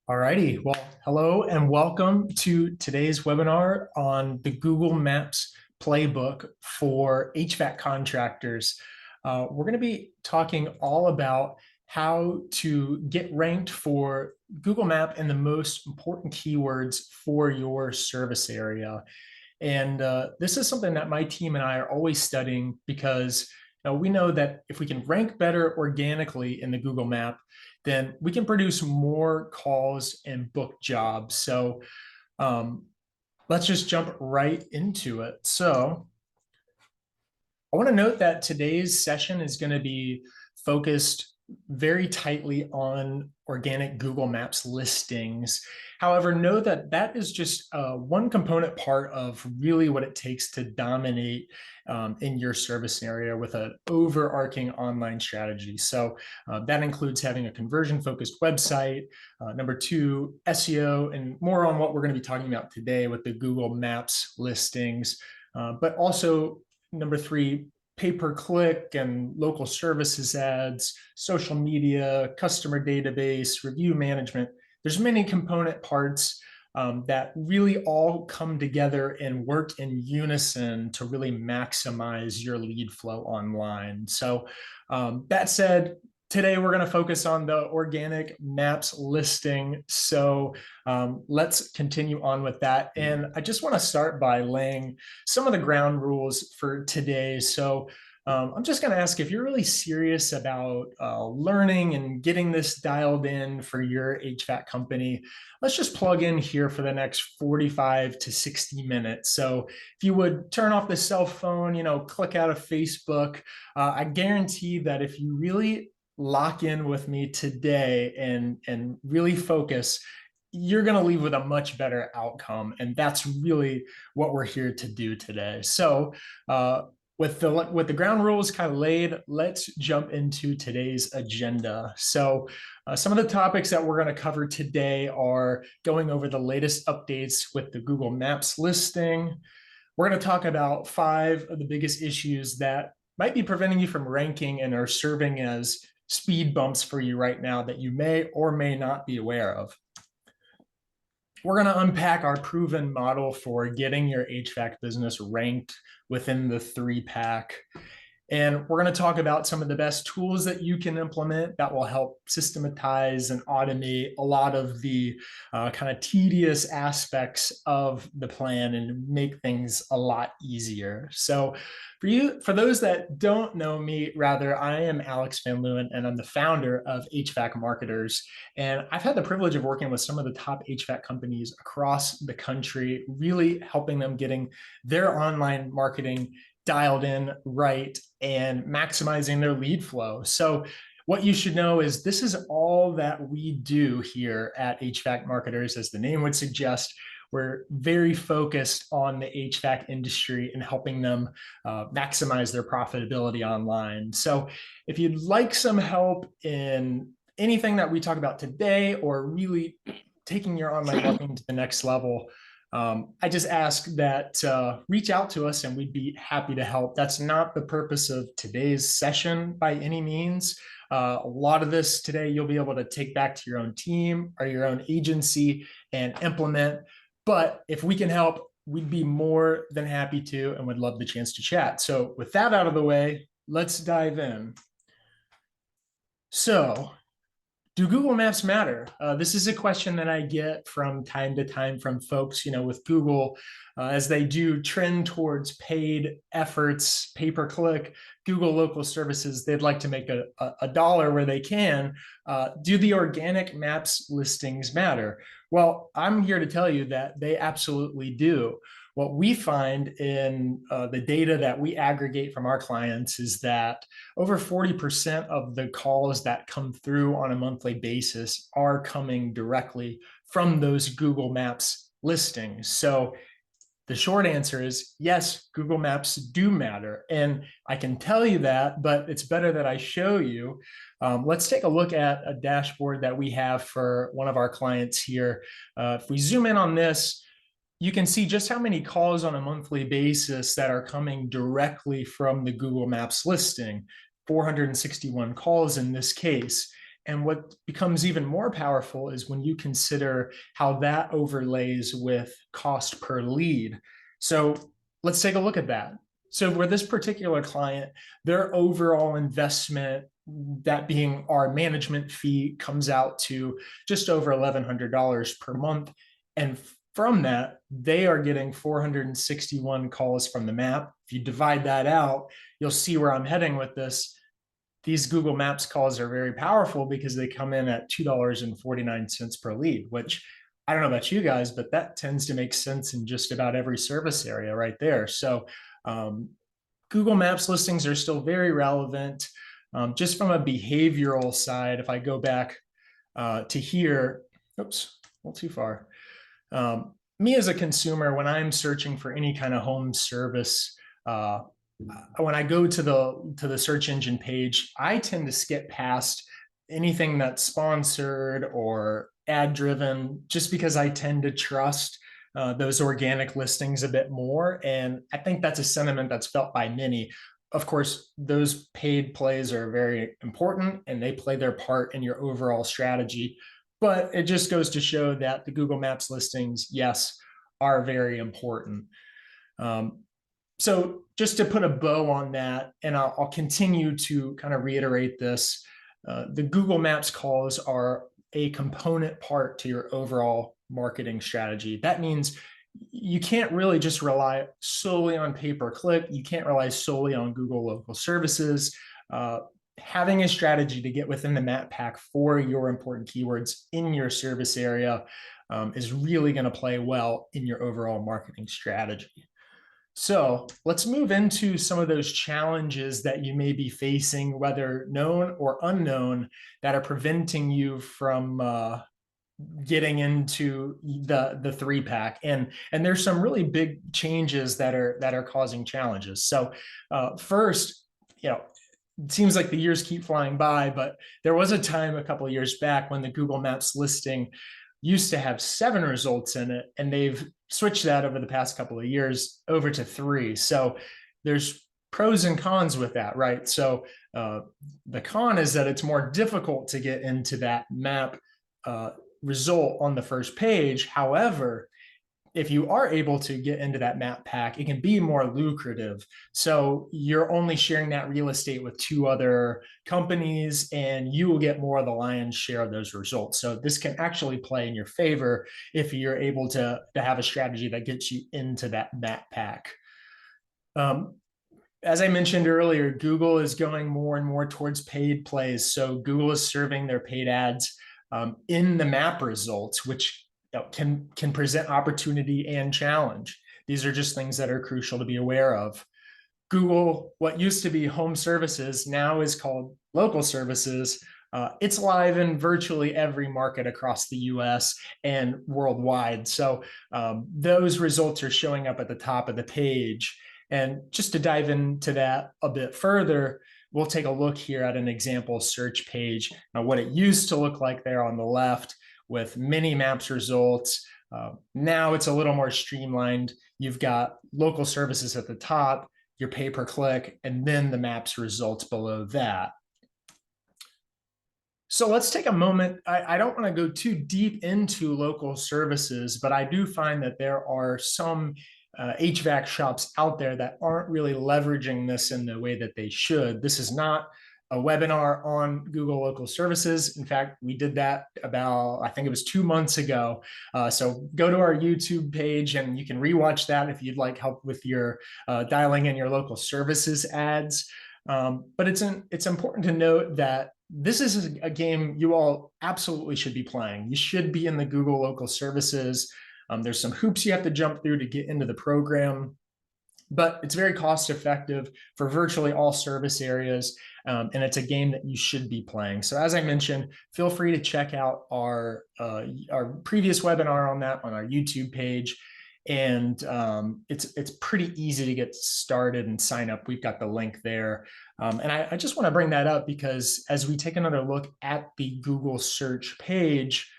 Alrighty, well, hello and welcome to today's webinar on the Google Maps Playbook for HVAC contractors. We're going to be talking all about how to get ranked for Google Map and the most important keywords for your service area. And this is something that my team and I are always studying because we know that if we can rank better organically in the Google Map, then we can produce more calls and book jobs. So let's just jump right into it. So I want to note that today's session is going to be focused very tightly on organic Google Maps listings. However, know that that is just one component part of really what it takes to dominate in your service area with an overarching online strategy. So that includes having a conversion-focused website. Number two, SEO, and more on what we're going to be talking about today with the Google Maps listings. But also, number three, pay-per-click and local services ads, social media, customer database, review management. There's many component parts that really all come together and work in unison to really maximize your lead flow online. So that said, today we're going to focus on the organic maps listing. So let's continue on with that. And I just want to start by laying some of the ground rules for today. So I'm just going to ask if you're really serious about learning and getting this dialed in for your HVAC company. Let's just plug in here for the next 45 to 60 minutes. So if you would turn off the cell phone, click out of Facebook, I guarantee that if you really lock in with me today and really focus, you're going to leave with a much better outcome. And that's really what we're here to do today. So with the ground rules kind of laid, let's jump into today's agenda. So some of the topics that we're going to cover today are going over the latest updates with the Google Maps listing. We're going to talk about 5 of the biggest issues that might be preventing you from ranking and are serving as speed bumps for you right now that you may or may not be aware of. We're going to unpack our proven model for getting your HVAC business ranked within the 3-pack. And we're going to talk about some of the best tools that you can implement that will help systematize and automate a lot of the kind of tedious aspects of the plan and make things a lot easier. So for those that don't know me, rather, I am Alex Van Leeuwen, and I'm the founder of HVAC Marketers. And I've had the privilege of working with some of the top HVAC companies across the country, really helping them getting their online marketing dialed in right and maximizing their lead flow. So what you should know is this is all that we do here at HVAC Marketers. As the name would suggest, we're very focused on the HVAC industry and helping them maximize their profitability online. So if you'd like some help in anything that we talk about today or really taking your online marketing to the next level, I just ask that reach out to us and we'd be happy to help. That's not the purpose of today's session by any means. A lot of this today you'll be able to take back to your own team or your own agency and implement. But if we can help, we'd be more than happy to and would love the chance to chat. So with that out of the way, let's dive in. So, do Google Maps matter? This is a question that I get from time to time from folks, with Google, as they do trend towards paid efforts, pay-per-click, Google local services. They'd like to make a dollar where they can. Do the organic maps listings matter? Well, I'm here to tell you that they absolutely do. What we find in the data that we aggregate from our clients is that over 40% of the calls that come through on a monthly basis are coming directly from those Google Maps listings. So the short answer is yes, Google Maps do matter. And I can tell you that, but it's better that I show you. Let's take a look at a dashboard that we have for one of our clients here. If we zoom in on this, you can see just how many calls on a monthly basis that are coming directly from the Google Maps listing, 461 calls in this case. And what becomes even more powerful is when you consider how that overlays with cost per lead. So let's take a look at that. So for this particular client, their overall investment, that being our management fee, comes out to just over $1,100 per month. And from that, they are getting 461 calls from the map. If you divide that out, you'll see where I'm heading with this. These Google Maps calls are very powerful because they come in at $2.49 per lead, which I don't know about you guys, but that tends to make sense in just about every service area right there. So Google Maps listings are still very relevant. Just from a behavioral side, if I go back to here, oops, a little too far. Me as a consumer, when I'm searching for any kind of home service, when I go to the search engine page, I tend to skip past anything that's sponsored or ad driven, just because I tend to trust those organic listings a bit more. And I think that's a sentiment that's felt by many. Of course, those paid plays are very important and they play their part in your overall strategy. But it just goes to show that the Google Maps listings, yes, are very important. So just to put a bow on that, and I'll continue to kind of reiterate this, the Google Maps calls are a component part to your overall marketing strategy. That means you can't really just rely solely on pay-per-click. You can't rely solely on Google local services. Having a strategy to get within the map pack for your important keywords in your service area is really going to play well in your overall marketing strategy. So let's move into some of those challenges that you may be facing, whether known or unknown, that are preventing you from getting into the three pack. And there's some really big changes that are causing challenges. So first, it seems like the years keep flying by, but there was a time a couple of years back when the Google Maps listing used to have 7 results in it, and they've switched that over the past couple of years over to 3. So there's pros and cons with that, right? So the con is that it's more difficult to get into that map result on the first page. However, if you are able to get into that map pack, it can be more lucrative. So you're only sharing that real estate with 2 other companies, and you will get more of the lion's share of those results. So this can actually play in your favor if you're able to have a strategy that gets you into that map pack. As I mentioned earlier, Google is going more and more towards paid plays. So Google is serving their paid ads in the map results, which can present opportunity and challenge. These are just things that are crucial to be aware of. Google, what used to be home services, now is called local services. It's live in virtually every market across the US and worldwide. So those results are showing up at the top of the page. And just to dive into that a bit further, we'll take a look here at an example search page. Now, what it used to look like there on the left with mini maps results. Now it's a little more streamlined. You've got local services at the top, your pay-per-click, and then the maps results below that. So let's take a moment. I don't want to go too deep into local services, but I do find that there are some HVAC shops out there that aren't really leveraging this in the way that they should. This is not a webinar on Google local services. In fact, we did that about, I think it was 2 months ago. So go to our YouTube page and you can rewatch that if you'd like help with your dialing in your local services ads. But it's important to note that this is a game you all absolutely should be playing. You should be in the Google local services. There's some hoops you have to jump through to get into the program, but it's very cost effective for virtually all service areas. And it's a game that you should be playing. So as I mentioned, feel free to check out our previous webinar on that on our YouTube page. And it's pretty easy to get started and sign up. We've got the link there. And I just want to bring that up because as we take another look at the Google search page,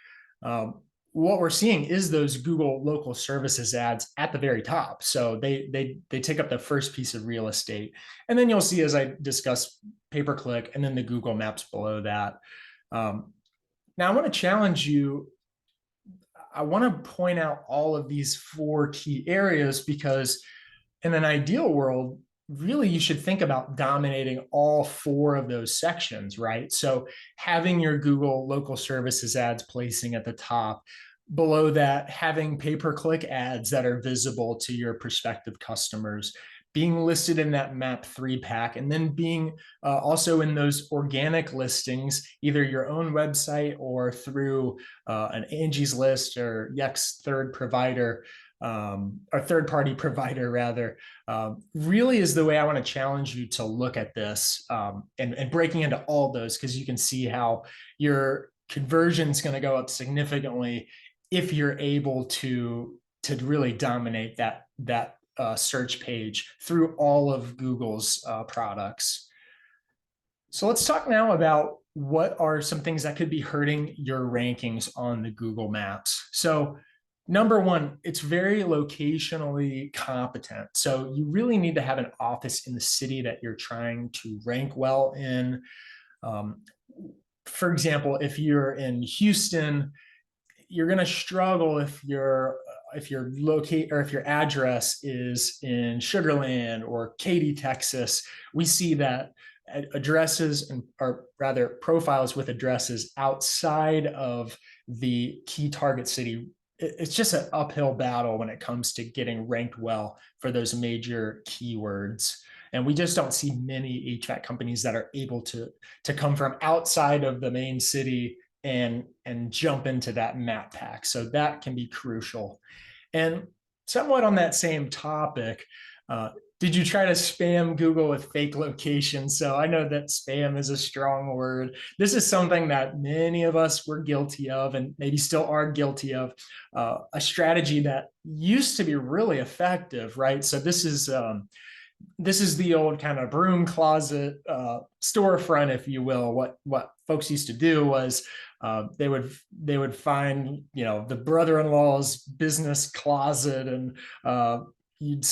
what we're seeing is those Google local services ads at the very top. So they take up the first piece of real estate. And then you'll see, as I discussed, pay-per-click and then the Google Maps below that. Now I want to challenge you. I want to point out all of these four key areas because in an ideal world, really you should think about dominating all four of those sections, right? So having your Google local services ads placing at the top, below that, having pay-per-click ads that are visible to your prospective customers, being listed in that map 3-pack, and then being also in those organic listings, either your own website or through an Angie's List or Yext third provider, or third-party provider rather, really is the way I want to challenge you to look at this, and breaking into all those, because you can see how your conversion is going to go up significantly if you're able to really dominate that search page through all of Google's products. So let's talk now about what are some things that could be hurting your rankings on the Google Maps. So number one, it's very locationally competent. So you really need to have an office in the city that you're trying to rank well in. For example, if you're in Houston, you're going to struggle if your address is in Sugar Land or Katy, Texas. We see that addresses, or rather profiles with addresses outside of the key target city, it's just an uphill battle when it comes to getting ranked well for those major keywords. And we just don't see many HVAC companies that are able to come from outside of the main city and jump into that map pack. So that can be crucial. And somewhat on that same topic, did you try to spam Google with fake locations? So I know that spam is a strong word. This is something that many of us were guilty of, and maybe still are guilty of, a strategy that used to be really effective, right? So this is the old kind of broom closet storefront, if you will. What folks used to do was they would find, the brother-in-law's business closet, and you'd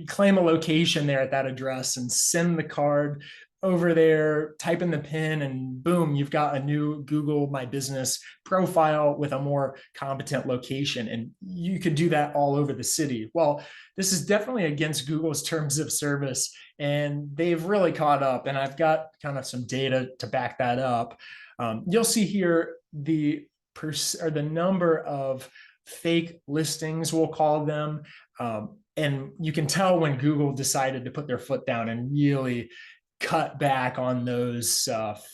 claim a location there at that address and send the card over there, type in the PIN, and boom, you've got a new Google My Business profile with a more competent location. And you could do that all over the city. Well, this is definitely against Google's terms of service, and they've really caught up. And I've got kind of some data to back that up. You'll see here the number of fake listings, we'll call them. And you can tell when Google decided to put their foot down and really cut back on those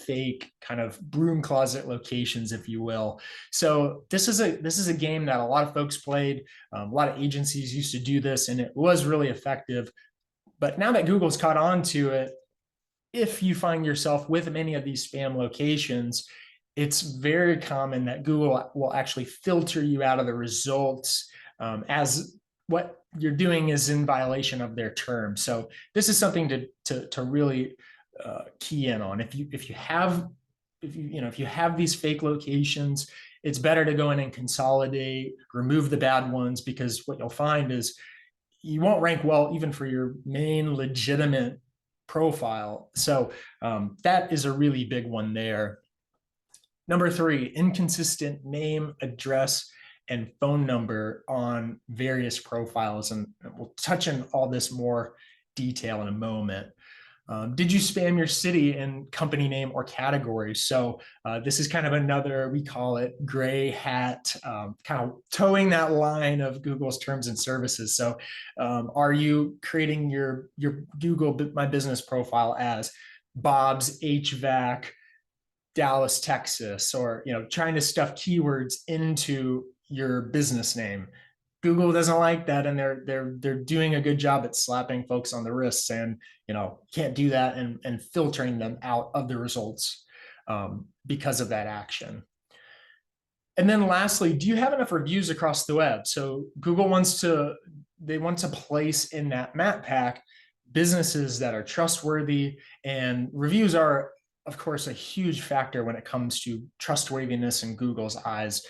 fake kind of broom closet locations, if you will. So this is a game that a lot of folks played. A lot of agencies used to do this, and it was really effective. But now that Google's caught on to it, if you find yourself with many of these spam locations, it's very common that Google will actually filter you out of the results, as what you're doing is in violation of their terms. So this is something to really key in on. If you have these fake locations, it's better to go in and consolidate, remove the bad ones, because what you'll find is you won't rank well even for your main legitimate profile. So that is a really big one there. Number 3, inconsistent name, address, and phone number on various profiles. And we'll touch on all this more detail in a moment. Did you spam your city and company name or category? So this is kind of another, we call it gray hat, kind of towing that line of Google's terms and services. So are you creating your Google My Business profile as Bob's HVAC, Dallas, Texas, or trying to stuff keywords into your business name? Google doesn't like that, and they're doing a good job at slapping folks on the wrists and can't do that, and filtering them out of the results because of that action. And then lastly, do you have enough reviews across the web? So Google want to place in that map pack businesses that are trustworthy, and reviews are, of course, a huge factor when it comes to trustworthiness in Google's eyes.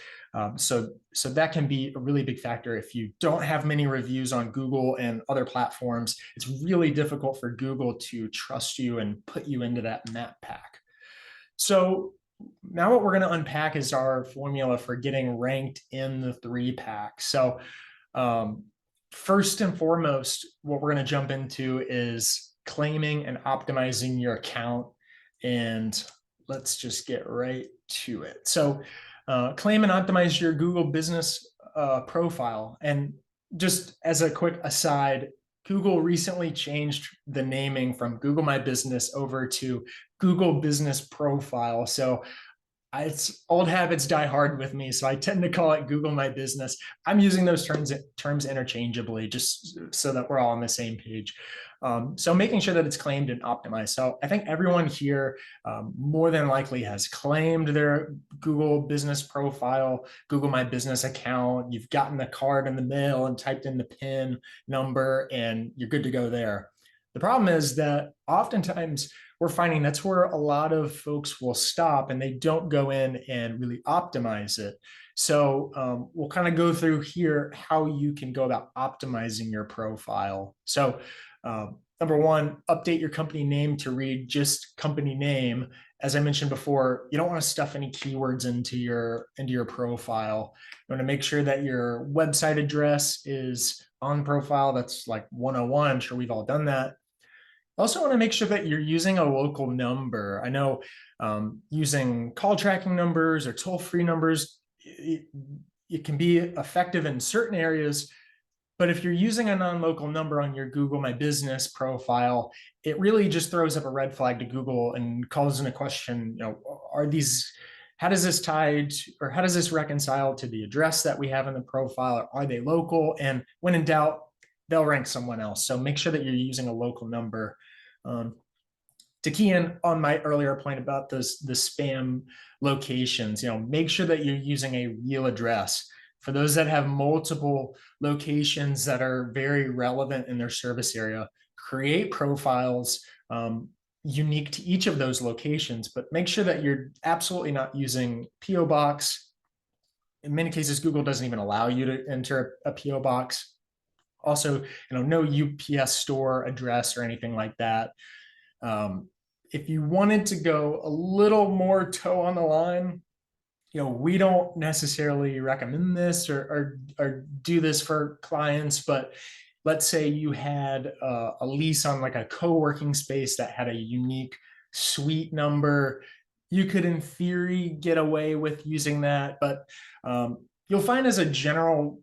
So that can be a really big factor. If you don't have many reviews on Google and other platforms, it's really difficult for Google to trust you and put you into that map pack. So now what we're going to unpack is our formula for getting ranked in the 3-pack. So um, first and foremost, what we're going to jump into is claiming and optimizing your account. And let's just get right to it. So claim and optimize your Google business profile. And just as a quick aside, Google recently changed the naming from Google My Business over to Google Business Profile. So it's old habits die hard with me, so I tend to call it Google My Business. I'm using those terms interchangeably, just so that we're all on the same page. So making sure that it's claimed and optimized. So I think everyone here more than likely has claimed their Google Business Profile, Google My Business account. You've gotten the card in the mail and typed in the PIN number, and you're good to go there. The problem is that oftentimes we're finding that's where a lot of folks will stop and they don't go in and really optimize it. So we'll kind of go through here how you can go about optimizing your profile. So number one, update your company name to read just company name. As I mentioned before, you don't want to stuff any keywords into your profile. You want to make sure that your website address is on profile. That's like 101. I'm sure we've all done that. Also want to make sure that you're using a local number. I know using call tracking numbers or toll-free numbers, it can be effective in certain areas, but if you're using a non-local number on your Google My Business profile, it really just throws up a red flag to Google and calls into question, how does this tie to, or how does this reconcile to the address that we have in the profile? Are they local? And when in doubt, they'll rank someone else. So make sure that you're using a local number. To key in on my earlier point about the spam locations, make sure that you're using a real address. For those that have multiple locations that are very relevant in their service area, create profiles unique to each of those locations, but make sure that you're absolutely not using PO Box. In many cases, Google doesn't even allow you to enter a PO Box. Also, no UPS store address or anything like that. If you wanted to go a little more toe on the line, we don't necessarily recommend this or do this for clients, but let's say you had a lease on like a co-working space that had a unique suite number. You could, in theory, get away with using that, but you'll find as a general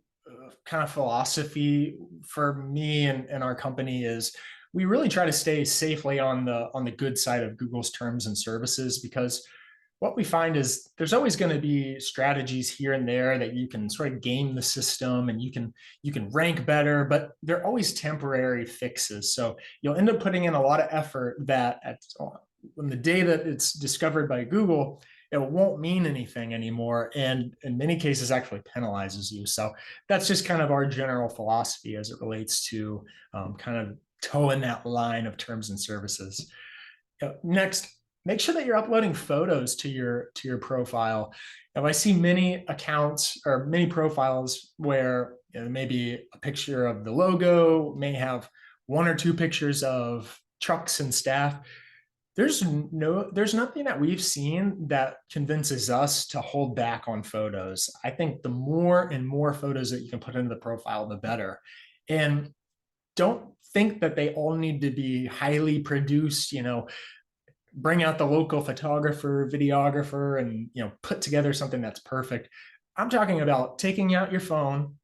kind of philosophy for me and our company is we really try to stay safely on the good side of Google's terms and services, because what we find is there's always going to be strategies here and there that you can sort of game the system and you can rank better, but they're always temporary fixes. So you'll end up putting in a lot of effort that on the day that it's discovered by Google, it won't mean anything anymore, and in many cases actually penalizes you. So that's just kind of our general philosophy as it relates to kind of toeing that line of terms and services. Next, make sure that you're uploading photos to your profile. Now, I see many accounts or many profiles where maybe a picture of the logo may have one or two pictures of trucks and staff. There's nothing that we've seen that convinces us to hold back on photos. I think the more and more photos that you can put into the profile, the better. And don't think that they all need to be highly produced, bring out the local photographer, videographer, and put together something that's perfect. I'm talking about taking out your phone,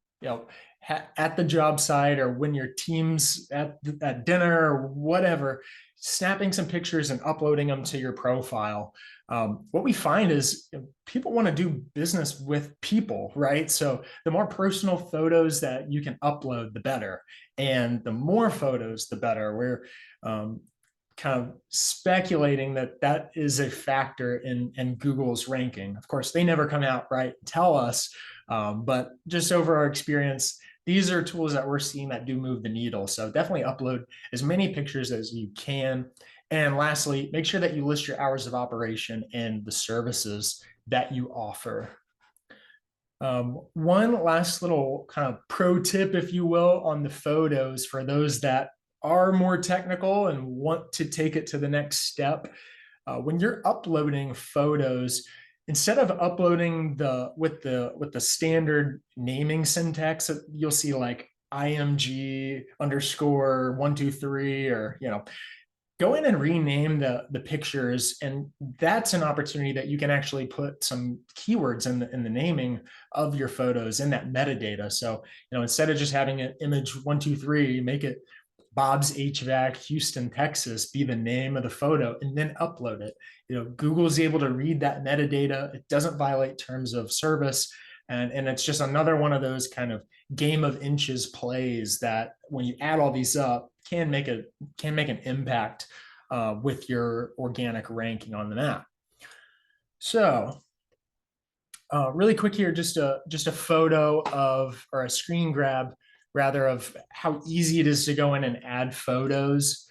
at the job site or when your team's at dinner or whatever, snapping some pictures and uploading them to your profile. What we find is people want to do business with people, right? So the more personal photos that you can upload, the better. And the more photos, the better. We're kind of speculating that is a factor in Google's ranking. Of course, they never come out right and tell us, but just over our experience, these are tools that we're seeing that do move the needle. So definitely upload as many pictures as you can. And lastly, make sure that you list your hours of operation and the services that you offer. One last little kind of pro tip, if you will, on the photos for those that are more technical and want to take it to the next step. when you're uploading photos, instead of uploading with the standard naming syntax, you'll see like IMG underscore 123, or go in and rename the pictures. And that's an opportunity that you can actually put some keywords in the naming of your photos in that metadata. So, instead of just having an image 123, make it Bob's HVAC, Houston, Texas, be the name of the photo, and then upload it. Google's able to read that metadata. It doesn't violate terms of service. And it's just another one of those kind of game of inches plays that when you add all these up can make an impact with your organic ranking on the map. So really quick here, just a photo of, or a screen grab rather, of how easy it is to go in and add photos.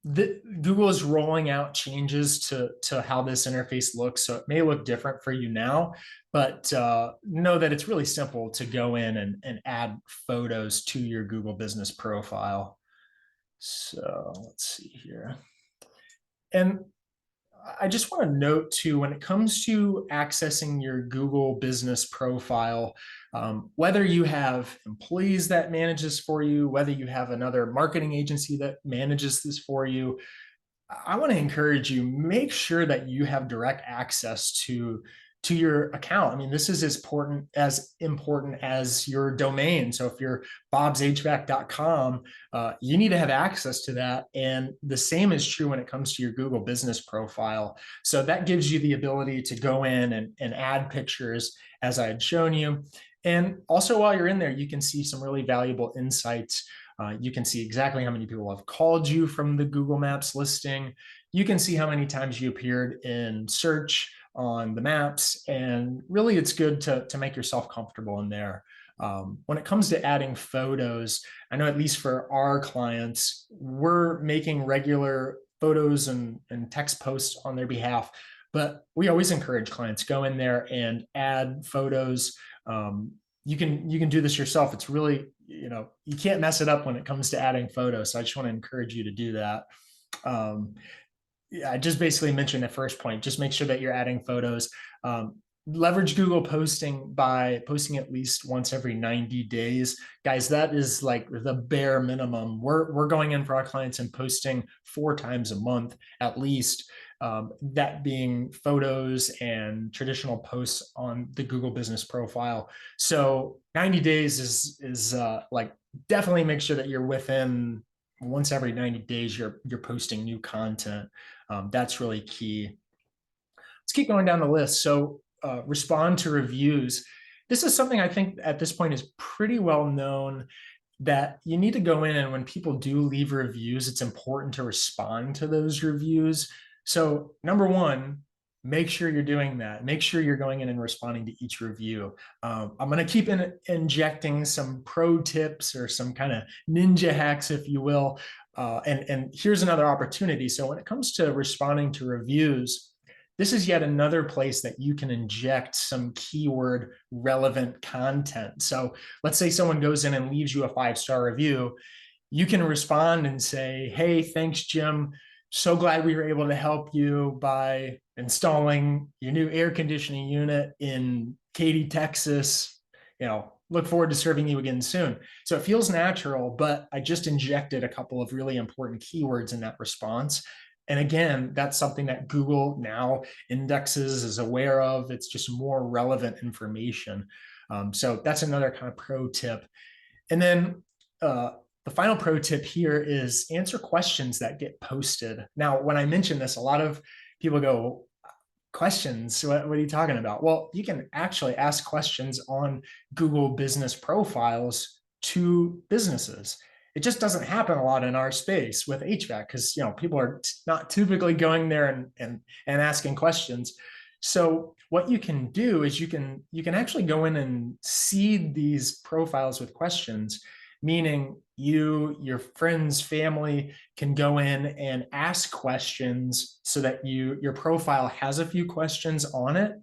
Google is rolling out changes to how this interface looks, so it may look different for you now, but know that it's really simple to go in and add photos to your Google Business profile. So let's see here. And I just want to note too, when it comes to accessing your Google Business profile, whether you have employees that manage this for you, whether you have another marketing agency that manages this for you, I want to encourage you, make sure that you have direct access to your account. I mean, this is as important as your domain. So if you're bobshvac.com, you need to have access to that. And the same is true when it comes to your Google Business profile. So that gives you the ability to go in and add pictures, as I had shown you. And also, while you're in there, you can see some really valuable insights. You can see exactly how many people have called you from the Google Maps listing. You can see how many times you appeared in search on the maps, and really it's good to make yourself comfortable in there. When it comes to adding photos, I know at least for our clients, we're making regular photos and text posts on their behalf, but we always encourage clients, go in there and add photos. You can do this yourself. It's really, you can't mess it up when it comes to adding photos. So I just want to encourage you to do that. I just basically mentioned the first point. Just make sure that you're adding photos. Leverage Google posting by posting at least once every 90 days. Guys, that is like the bare minimum. We're going in for our clients and posting 4 times a month at least. That being photos and traditional posts on the Google Business profile. So 90 days is like, definitely make sure that you're within once every 90 days, you're posting new content. That's really key. Let's keep going down the list. So respond to reviews. This is something I think at this point is pretty well known, that you need to go in, and when people do leave reviews, it's important to respond to those reviews. So number one, make sure you're doing that. Make sure you're going in and responding to each review. I'm going to keep injecting some pro tips or some kind of ninja hacks, if you will. And here's another opportunity. So when it comes to responding to reviews, this is yet another place that you can inject some keyword relevant content. So let's say someone goes in and leaves you a 5-star review. You can respond and say, hey, thanks, Jim. So glad we were able to help you by installing your new air conditioning unit in Katy, Texas. Look forward to serving you again soon. So it feels natural, but I just injected a couple of really important keywords in that response. And again, that's something that Google now indexes, is aware of. It's just more relevant information. So that's another kind of pro tip. And then the final pro tip here is answer questions that get posted. Now, when I mention this, a lot of people go, questions, what are you talking about? Well, you can actually ask questions on Google Business profiles to businesses. It just doesn't happen a lot in our space with HVAC, because people are not typically going there and asking questions. So what you can do is you can actually go in and seed these profiles with questions, meaning your friends, family can go in and ask questions so that your profile has a few questions on it.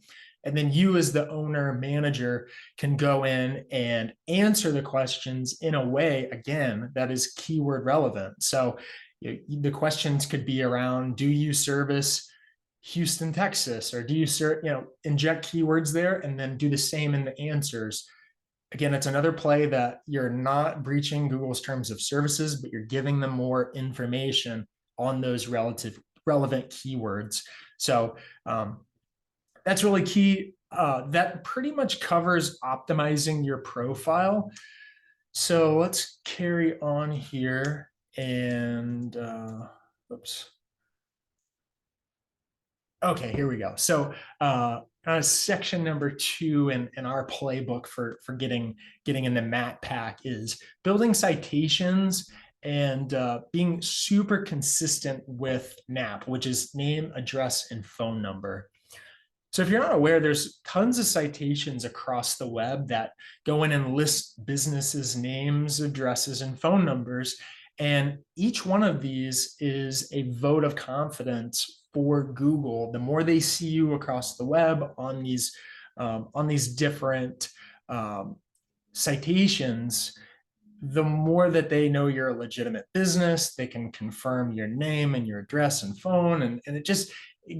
And then you, as the owner manager, can go in and answer the questions in a way, again, that is keyword relevant. So The questions could be around, do you service Houston, Texas, or do you inject keywords there and then do the same in the answers. Again, it's another play that you're not breaching Google's terms of services, but you're giving them more information on those relevant keywords. So that's really key. That pretty much covers optimizing your profile. So let's carry on here and oops. Okay, here we go. So section number 2 in our playbook for getting in the Map Pack is building citations and being super consistent with NAP, which is name, address, and phone number. So if you're not aware, there's tons of citations across the web that go in and list businesses' names, addresses, and phone numbers. And each one of these is a vote of confidence for Google. The more they see you across the web on these different citations, the more that they know you're a legitimate business. They can confirm your name and your address and phone, and it just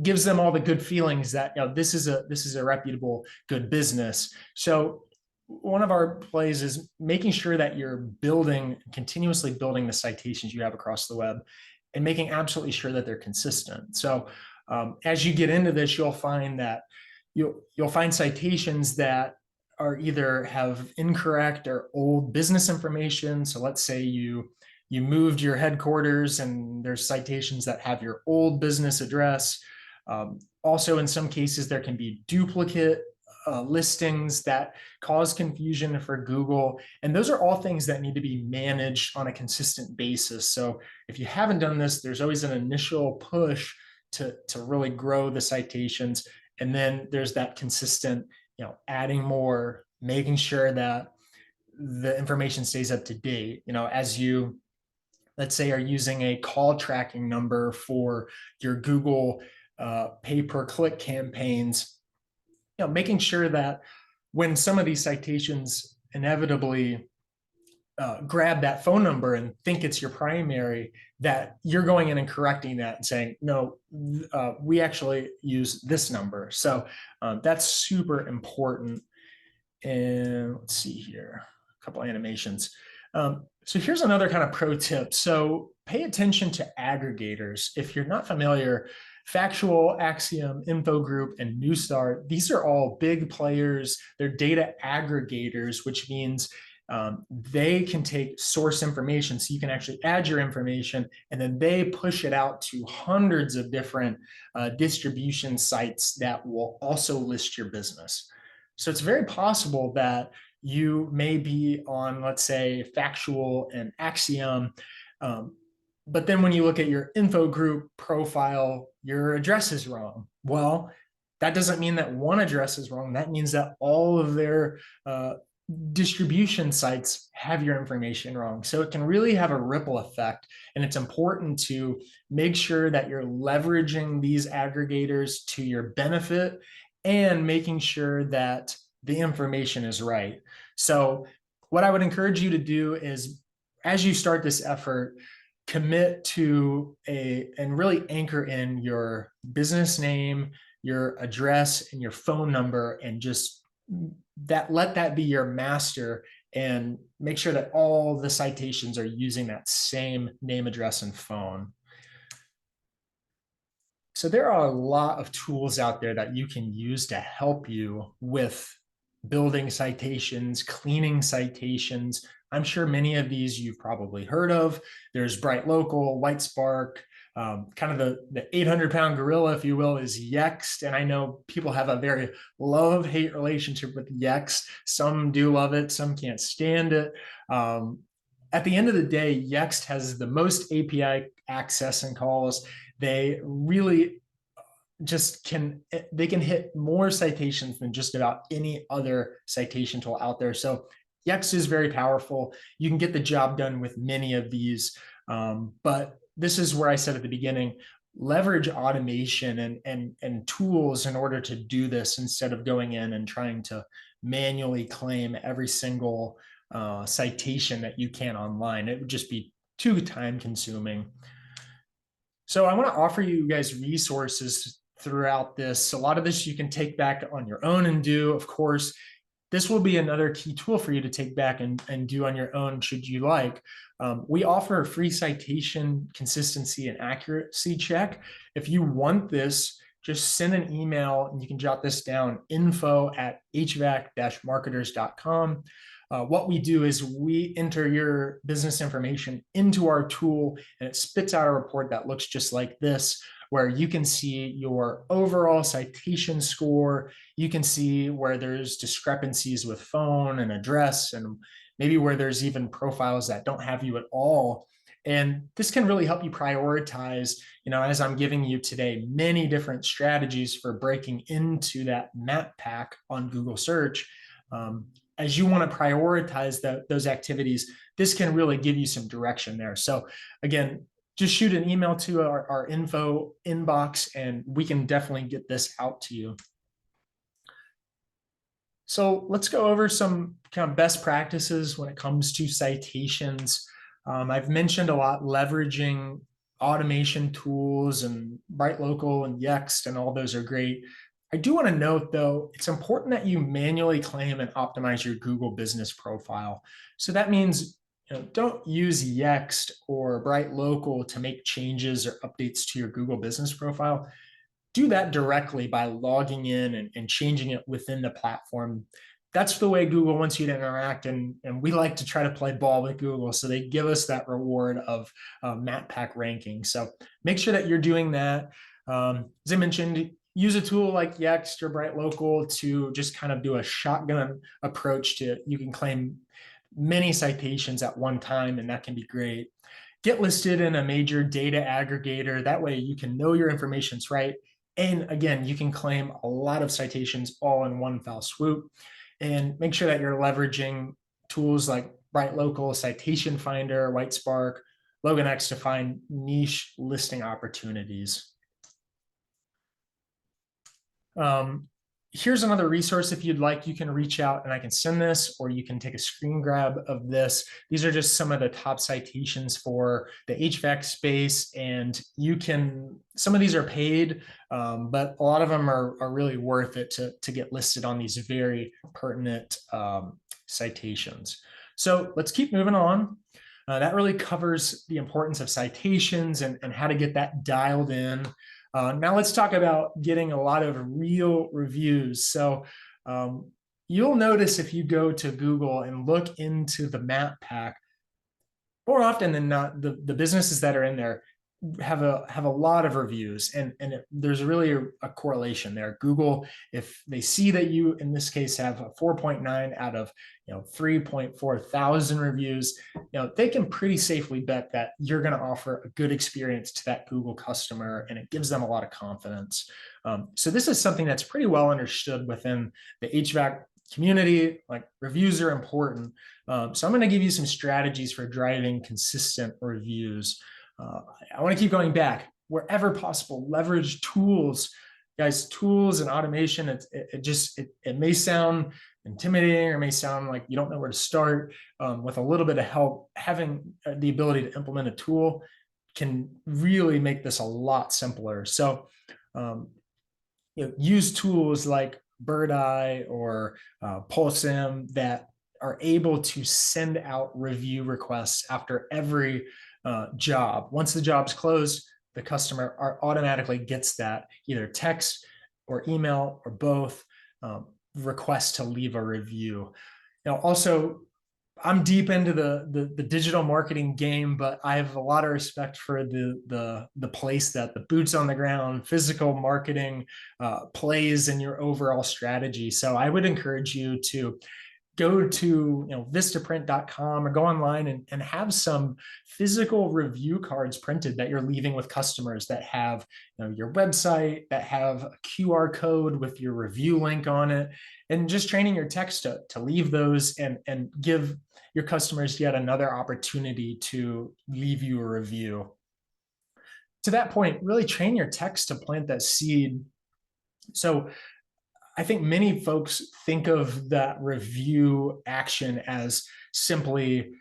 gives them all the good feelings that this is a reputable, good business. So one of our plays is making sure that you're continuously building the citations you have across the web and making absolutely sure that they're consistent. So as you get into this, you'll find that you'll find citations that are either have incorrect or old business information. So let's say you moved your headquarters and there's citations that have your old business address. Also, in some cases, there can be duplicate listings that cause confusion for Google. And those are all things that need to be managed on a consistent basis. So if you haven't done this, there's always an initial push to really grow the citations. And then there's that consistent, adding more, making sure that the information stays up to date. As you, let's say, are using a call tracking number for your Google pay-per-click campaigns, making sure that when some of these citations inevitably grab that phone number and think it's your primary, that you're going in and correcting that and saying, no, we actually use this number. So that's super important. And let's see here, a couple animations. So here's another kind of pro tip. So pay attention to aggregators. If you're not familiar, Factual, Axiom, Infogroup, and Newstar, these are all big players. They're data aggregators, which means they can take source information. So you can actually add your information and then they push it out to hundreds of different distribution sites that will also list your business. So it's very possible that you may be on, let's say, Factual and Axiom, but then when you look at your info group profile, your address is wrong. Well, that doesn't mean that one address is wrong. That means that all of their distribution sites have your information wrong. So it can really have a ripple effect. And it's important to make sure that you're leveraging these aggregators to your benefit and making sure that the information is right. So what I would encourage you to do is, as you start this effort, commit to and really anchor in your business name, your address, and your phone number, and just let that be your master, and make sure that all the citations are using that same name, address, and phone. So there are a lot of tools out there that you can use to help you with building citations, cleaning citations. I'm sure many of these you've probably heard of. There's Bright Local, Whitespark, kind of the 800-pound gorilla, if you will, is Yext. And I know people have a very love-hate relationship with Yext. Some do love it, some can't stand it. At the end of the day, Yext has the most API access and calls. They really they can hit more citations than just about any other citation tool out there. So Yext is very powerful. You can get the job done with many of these, but this is where I said at the beginning, leverage automation and tools in order to do this instead of going in and trying to manually claim every single citation that you can online. It would just be too time consuming. So I want to offer you guys resources throughout this. A lot of this you can take back on your own and do. Of course, this will be another key tool for you to take back and do on your own should you like. We offer a free citation consistency and accuracy check. If you want this, just send an email and you can jot this down, info@hvac-marketers.com. What we do is we enter your business information into our tool and it spits out a report that looks just like this, where you can see your overall citation score. You can see where there's discrepancies with phone and address, and maybe where there's even profiles that don't have you at all. And this can really help you prioritize, as I'm giving you today, many different strategies for breaking into that map pack on Google search. As you want to prioritize those activities, this can really give you some direction there. So again, just shoot an email to our info inbox and we can definitely get this out to you. So let's go over some kind of best practices when it comes to citations. I've mentioned a lot leveraging automation tools, and Bright Local and Yext and all those are great. I do want to note, though, it's important that you manually claim and optimize your Google business profile. So that means don't use Yext or Bright Local to make changes or updates to your Google business profile. Do that directly by logging in and changing it within the platform. That's the way Google wants you to interact, and we like to try to play ball with Google, so they give us that reward of map pack ranking. So make sure that you're doing that. As I mentioned, use a tool like Yext or Bright Local to just kind of do a shotgun approach to, you can claim many citations at one time, and that can be great. Get listed in a major data aggregator. That way you can know your information's right. And again, you can claim a lot of citations all in one fell swoop. And make sure that you're leveraging tools like Bright Local, Citation Finder, Whitespark, LoganX to find niche listing opportunities. Here's another resource. If you'd like, you can reach out and I can send this, or you can take a screen grab of this. These are just some of the top citations for the HVAC space, and some of these are paid, but a lot of them are really worth it to get listed on these very pertinent citations. So let's keep moving on. That really covers the importance of citations and how to get that dialed in. Now let's talk about getting a lot of real reviews. So you'll notice if you go to Google and look into the map pack, more often than not, the businesses that are in there have a lot of reviews, and there's really a correlation there. Google, if they see that you, in this case, have a 4.9 out of 3.4 thousand reviews, they can pretty safely bet that you're going to offer a good experience to that Google customer, and it gives them a lot of confidence. So this is something that's pretty well understood within the HVAC community. Like, reviews are important. So I'm going to give you some strategies for driving consistent reviews. I want to keep going back. Wherever possible, leverage tools. Guys, tools and automation, it may sound intimidating, or may sound like you don't know where to start. With a little bit of help, having the ability to implement a tool can really make this a lot simpler. So use tools like Birdeye or Pulsem that are able to send out review requests after every job. Once the job's closed, the customer automatically gets that either text or email or both request to leave a review. Also, I'm deep into the digital marketing game, but I have a lot of respect for the place that the boots on the ground physical marketing plays in your overall strategy. So I would encourage you to go to vistaprint.com or go online and have some physical review cards printed that you're leaving with customers that have your website, that have a QR code with your review link on it, and just training your text to leave those and give your customers yet another opportunity to leave you a review. To that point, really train your text to plant that seed. So I think many folks think of that review action as simply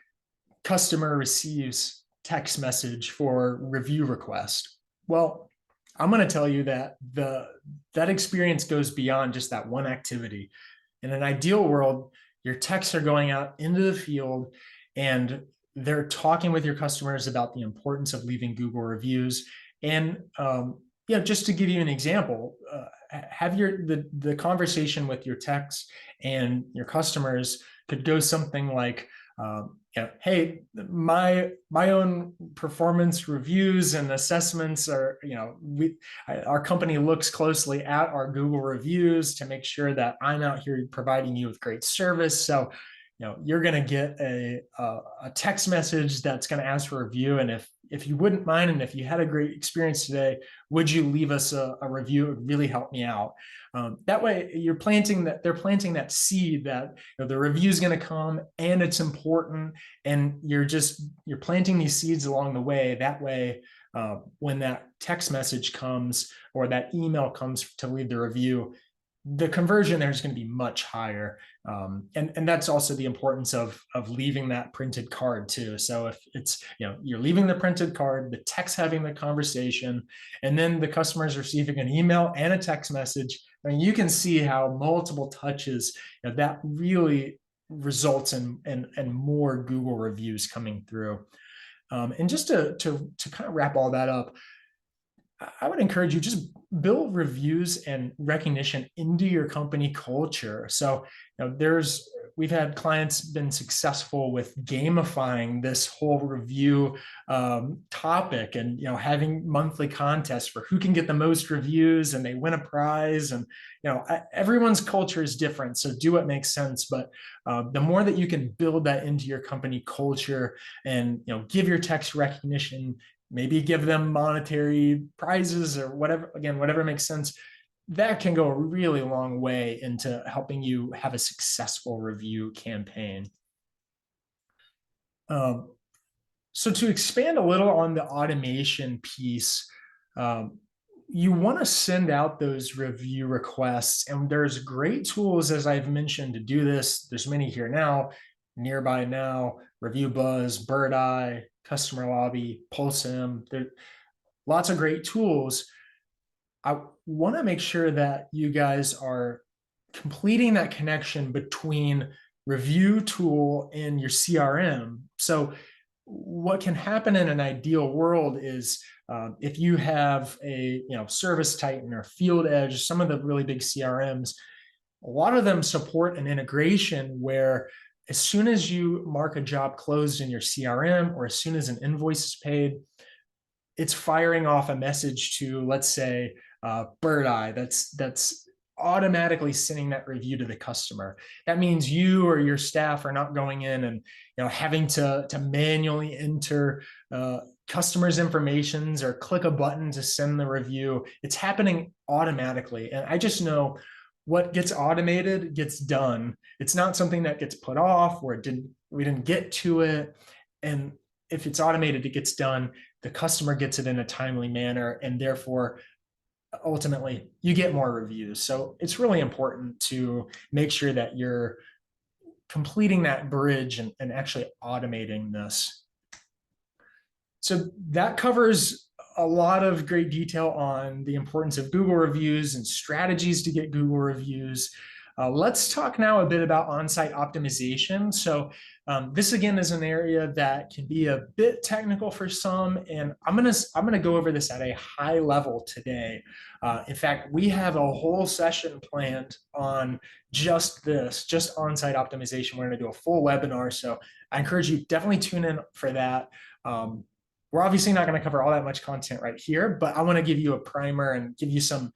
customer receives text message for review request. Well, I'm going to tell you that that experience goes beyond just that one activity. In an ideal world, your techs are going out into the field and they're talking with your customers about the importance of leaving Google reviews. And just to give you an example, have the conversation with your techs and your customers could go something like, hey, my own performance reviews and assessments are, our company looks closely at our Google reviews to make sure that I'm out here providing you with great service. So, you're going to get a text message that's going to ask for a review. And if you wouldn't mind, and if you had a great experience today, would you leave us a review? It would really help me out. That way they're planting that seed that the review is going to come and it's important. And you're planting these seeds along the way. That way, when that text message comes or that email comes to leave the review, the conversion there is going to be much higher. And that's also the importance of leaving that printed card too. So if it's, you're leaving the printed card, the text having the conversation, and then the customer is receiving an email and a text message, I mean, you can see how multiple touches, that really results in more Google reviews coming through. And just to kind of wrap all that up, I would encourage you just build reviews and recognition into your company culture. So, we've had clients been successful with gamifying this whole review topic, and having monthly contests for who can get the most reviews, and they win a prize. And everyone's culture is different, so do what makes sense. But the more that you can build that into your company culture, and give your techs recognition, maybe give them monetary prizes or whatever makes sense, that can go a really long way into helping you have a successful review campaign. So to expand a little on the automation piece, you want to send out those review requests, and there's great tools, as I've mentioned, to do this. There's many here now, Nearby Now, Review Buzz, Bird Eye, Customer Lobby, Pulsem. There are lots of great tools. I want to make sure that you guys are completing that connection between review tool and your CRM. So what can happen in an ideal world is if you have a Service Titan or Field Edge, some of the really big CRMs, a lot of them support an integration where as soon as you mark a job closed in your CRM, or as soon as an invoice is paid, it's firing off a message to, let's say, Bird Eye that's automatically sending that review to the customer. That means you or your staff are not going in and having to manually enter customers' informations or click a button to send the review. It's happening automatically. And I just know what gets automated gets done. It's not something that gets put off or we didn't get to it. And if it's automated, it gets done. The customer gets it in a timely manner, and therefore, ultimately, you get more reviews. So it's really important to make sure that you're completing that bridge and actually automating this. So that covers a lot of great detail on the importance of Google reviews and strategies to get Google reviews. Let's talk now a bit about on-site optimization. So this again is an area that can be a bit technical for some, and I'm gonna go over this at a high level today. In fact, we have a whole session planned on just this, just on-site optimization. We're gonna do a full webinar, so I encourage you definitely tune in for that. We're obviously not going to cover all that much content right here, but I want to give you a primer and give you some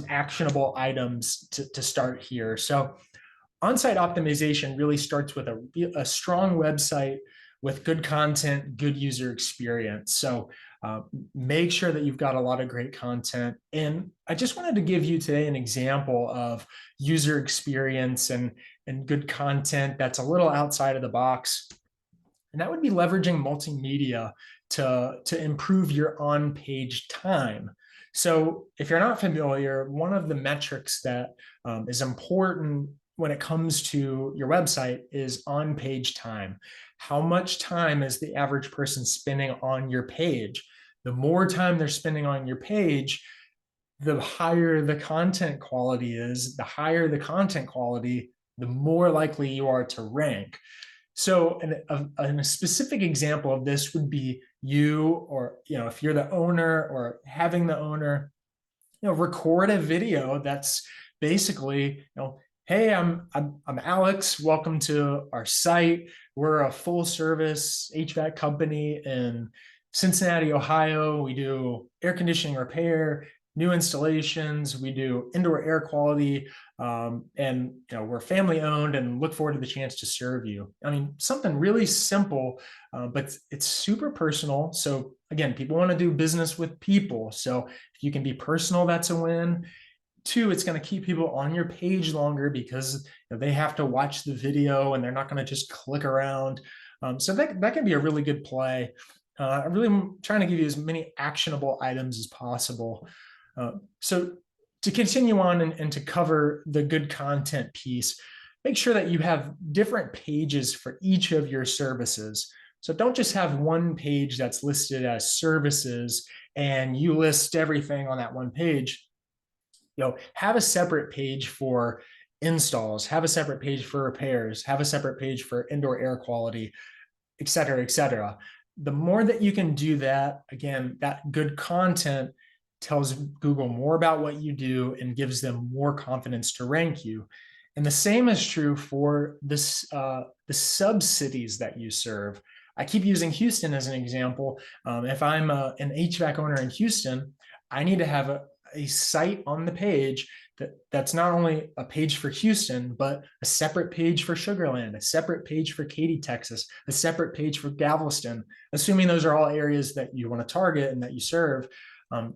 actionable items to start here. So on-site optimization really starts with a strong website with good content, good user experience. So make sure that you've got a lot of great content. And I just wanted to give you today an example of user experience and good content that's a little outside of the box. And that would be leveraging multimedia to improve your on-page time. So if you're not familiar, one of the metrics that is important when it comes to your website is on-page time. How much time is the average person spending on your page? The more time they're spending on your page, the higher the content quality is. The higher the content quality, the more likely you are to rank. So a specific example of this would be you, or if you're the owner or having the owner, record a video that's basically, hey, I'm Alex. Welcome to our site. We're a full service HVAC company in Cincinnati, Ohio. We do air conditioning repair, new installations. We do indoor air quality, and we're family owned, and look forward to the chance to serve you. I mean, something really simple, but it's super personal. So again, people want to do business with people. So if you can be personal, that's a win. Two, it's going to keep people on your page longer because they have to watch the video and they're not going to just click around. So that can be a really good play. I really am trying to give you as many actionable items as possible. So to continue on and to cover the good content piece, make sure that you have different pages for each of your services. So don't just have one page that's listed as services and you list everything on that one page. Have a separate page for installs, have a separate page for repairs, have a separate page for indoor air quality, et cetera, et cetera. The more that you can do that, again, that good content tells Google more about what you do and gives them more confidence to rank you. And the same is true for this, the sub-cities that you serve. I keep using Houston as an example. If I'm an HVAC owner in Houston, I need to have a site on the page that's not only a page for Houston, but a separate page for Sugar Land, a separate page for Katy, Texas, a separate page for Galveston, assuming those are all areas that you want to target and that you serve.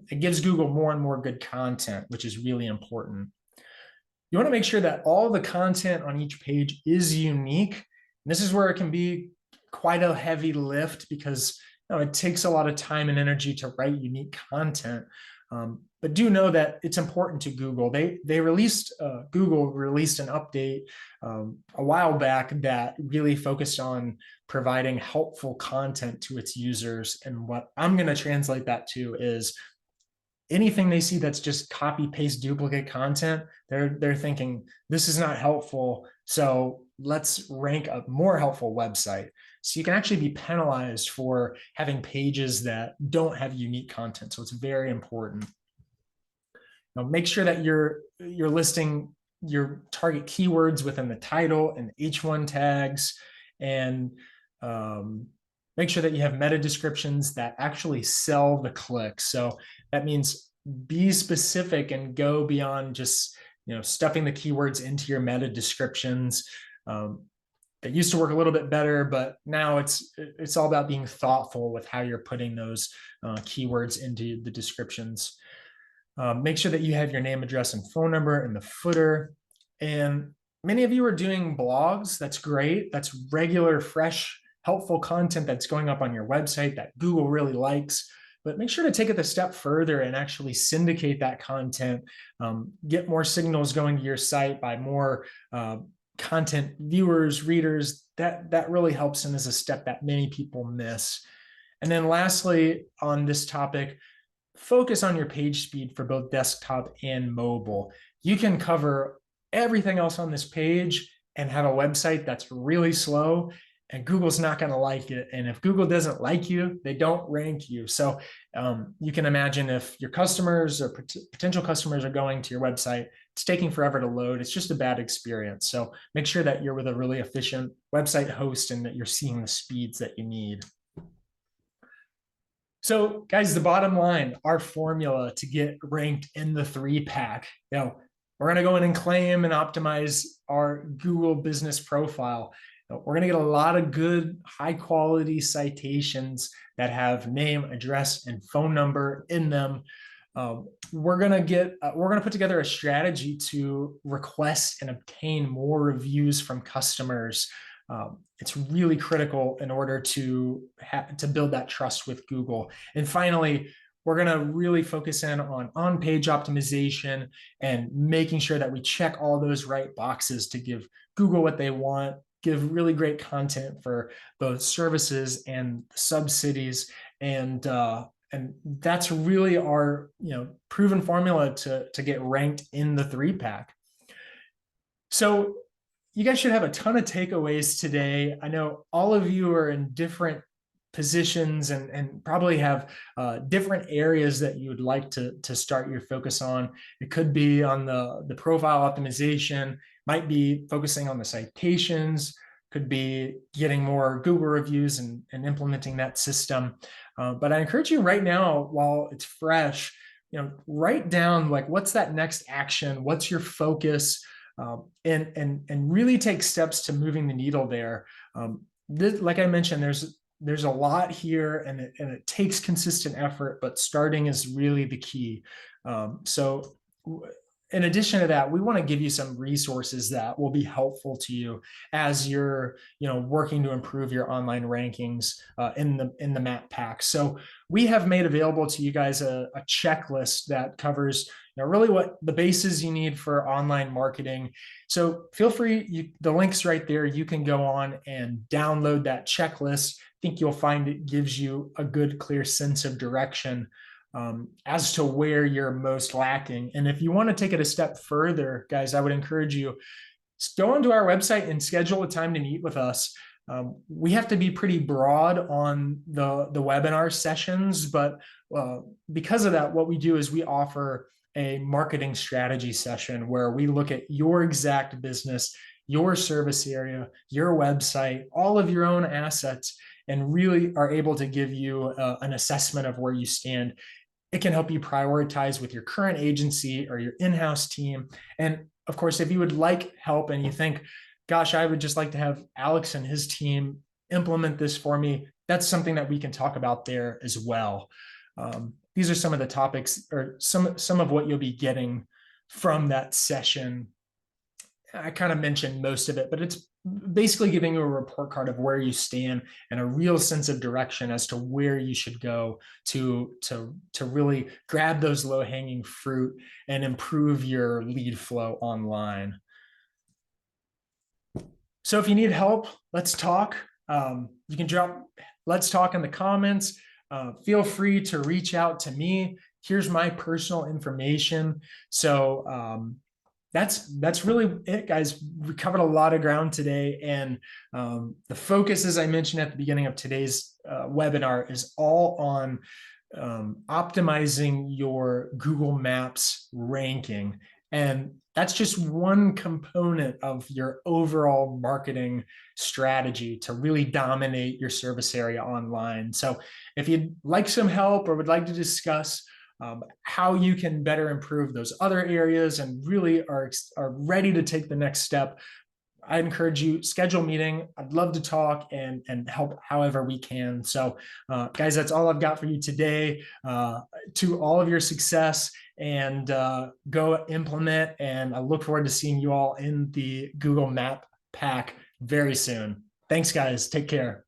It gives Google more and more good content, which is really important. You want to make sure that all the content on each page is unique. And this is where it can be quite a heavy lift because it takes a lot of time and energy to write unique content. But do know that it's important to Google. Google released an update a while back that really focused on providing helpful content to its users. And what I'm going to translate that to is anything they see that's just copy, paste, duplicate content, they're thinking this is not helpful. So let's rank a more helpful website. So you can actually be penalized for having pages that don't have unique content. So it's very important. Now, make sure that you're listing your target keywords within the title and H1 tags, and make sure that you have meta descriptions that actually sell the click. So that means be specific and go beyond just stuffing the keywords into your meta descriptions. It used to work a little bit better, but now it's all about being thoughtful with how you're putting those keywords into the descriptions. Make sure that you have your name, address, and phone number in the footer. And many of you are doing blogs. That's great. That's regular, fresh, helpful content that's going up on your website that Google really likes. But make sure to take it a step further and actually syndicate that content. Get more signals going to your site by more content viewers, readers. That really helps and is a step that many people miss. And then lastly, on this topic, focus on your page speed for both desktop and mobile. You can cover everything else on this page and have a website that's really slow, and Google's not going to like it. And if Google doesn't like you, they don't rank you. So you can imagine if your customers or potential customers are going to your website, it's taking forever to load. It's just a bad experience. So make sure that you're with a really efficient website host and that you're seeing the speeds that you need. So guys, the bottom line, our formula to get ranked in the 3-pack, we're going to go in and claim and optimize our Google business profile. We're going to get a lot of good, high quality citations that have name, address, and phone number in them. We're going to put together a strategy to request and obtain more reviews from customers. It's really critical in order to build that trust with Google. And finally, we're going to really focus in on page optimization and making sure that we check all those right boxes to give Google what they want, give really great content for both services and sub-cities, and And that's really our proven formula to get ranked in the 3-pack. So you guys should have a ton of takeaways today. I know all of you are in different positions and probably have different areas that you would like to start your focus on. It could be on the profile optimization, might be focusing on the citations, could be getting more Google reviews and implementing that system. But I encourage you right now, while it's fresh, write down like, what's that next action? What's your focus? And really take steps to moving the needle there. Like I mentioned, there's a lot here, and it takes consistent effort, but starting is really the key. So in addition to that, we want to give you some resources that will be helpful to you as you're working to improve your online rankings in the map pack. So we have made available to you guys a checklist that covers really what the bases you need for online marketing. So feel free, the link's right there. You can go on and download that checklist. I think you'll find it gives you a good, clear sense of direction as to where you're most lacking. And if you want to take it a step further, guys, I would encourage you, go onto our website and schedule a time to meet with us. We have to be pretty broad on the webinar sessions, but because of that, what we do is we offer a marketing strategy session where we look at your exact business, your service area, your website, all of your own assets, and really are able to give you an assessment of where you stand. It can help you prioritize with your current agency or your in-house team. And of course, if you would like help and you think, gosh, I would just like to have Alex and his team implement this for me, that's something that we can talk about there as well. These are some of the topics, or some of what you'll be getting from that session. I kind of mentioned most of it, but it's basically giving you a report card of where you stand and a real sense of direction as to where you should go to really grab those low-hanging fruit and improve your lead flow online. So if you need help, let's talk. You can drop "let's talk" in the comments. Feel free to reach out to me. Here's my personal information. So that's really it, guys. We covered a lot of ground today, and the focus, as I mentioned at the beginning of today's webinar, is all on optimizing your Google Maps ranking. And that's just one component of your overall marketing strategy to really dominate your service area online. So if you'd like some help or would like to discuss how you can better improve those other areas and really are ready to take the next step, I encourage you, schedule a meeting. I'd love to talk and help however we can. So guys, that's all I've got for you today. To all of your success, and go implement. And I look forward to seeing you all in the Google Map Pack very soon. Thanks, guys. Take care.